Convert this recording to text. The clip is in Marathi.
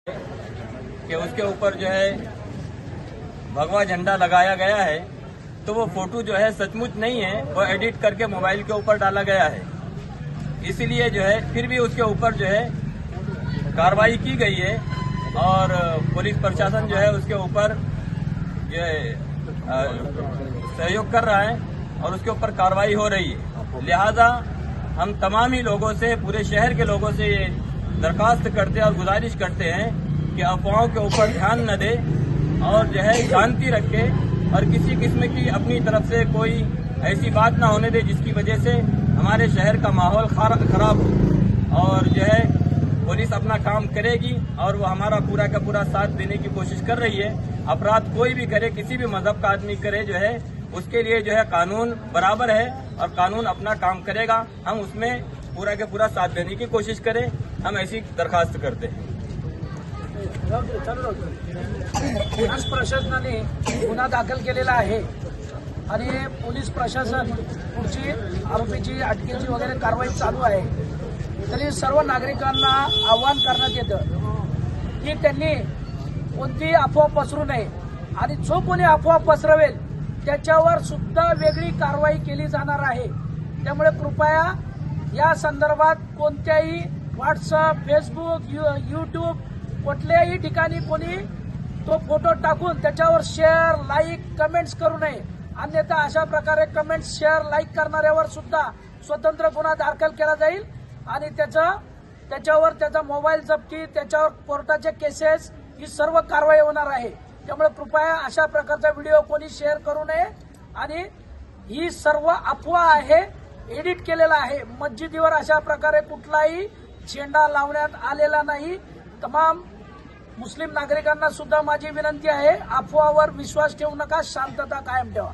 कि उसके ऊपर जो है भगवा झंडा लगाया गया है, तो वो फोटो जो है सचमुच नहीं है, वो एडिट करके मोबाइल के ऊपर डाला गया है। इसीलिए जो है फिर भी उसके ऊपर जो है कार्रवाई की गई है और पुलिस प्रशासन जो है उसके ऊपर जो है सहयोग कर रहा है और उसके ऊपर कार्रवाई हो रही है। लिहाजा हम तमाम ही लोगों से, पूरे शहर के लोगों से ये दरखास्त करते हैं और गुजारिश करते हैं कि अफवाहों के ऊपर ध्यान न दे और जो है शांति रखे और किसी किस्म की अपनी तरफ से कोई ऐसी बात ना होने दे जिसकी वजह से हमारे शहर का माहौल खराब हो। और जो है पुलिस अपना काम करेगी और वो हमारा पूरा का पूरा साथ देने की कोशिश कर रही है। अपराध कोई भी करे, किसी भी मजहब का आदमी करे, जो है उसके लिए जो है कानून बराबर है और कानून अपना काम करेगा। हम उसमें पूरा के पूरा साथ देने की कोशिश करें, हम ऐसी दरखास्त करते हैं। पोलीस प्रशासनाने गुन्हा दाखल केलेला आहे आणि पोलीस प्रशासन पुढची आरोपीची अटकेची वगैरे कारवाई चालू आहे। तरी सर्व नागरिकांना आवाहन करण्यात येतं की त्यांनी कोणतीही अफवा पसरू नये आणि जो कोणी अफवा पसरवेल त्याच्यावर सुद्धा वेगळी कारवाई केली जाणार आहे। त्यामुळे कृपया या संदर्भात कोणत्याही व्हॉट्सअप, फेसबुक, यूट्यूब कुठल्याही ठिकाणी कोणी तो फोटो टाकून त्याच्यावर शेअर, लाईक, कमेंट्स करू नये। अन्यथा अशा प्रकारे कमेंट्स, शेअर, लाईक करणाऱ्यावर सुद्धा स्वतंत्र गुन्हा दाखल केला जाईल आणि त्याच्यावर त्याचा मोबाईल जप्ती, त्याच्यावर कोर्टाचे केसेस, ही सर्व कारवाई होणार आहे। त्यामुळे कृपया अशा प्रकारचा व्हिडिओ कोणी शेअर करू नये आणि ही सर्व अफवा आहे, एडिट केलेला आहे। मस्जिदीवर अशा प्रकारे कुठलाही झेंडा लावण्यात आलेला नाही। तमाम मुस्लिम नागरिकांना सुद्धा माझी विनंती आहे, अफवावर विश्वास ठेवू नका, शांतता कायम ठेवा।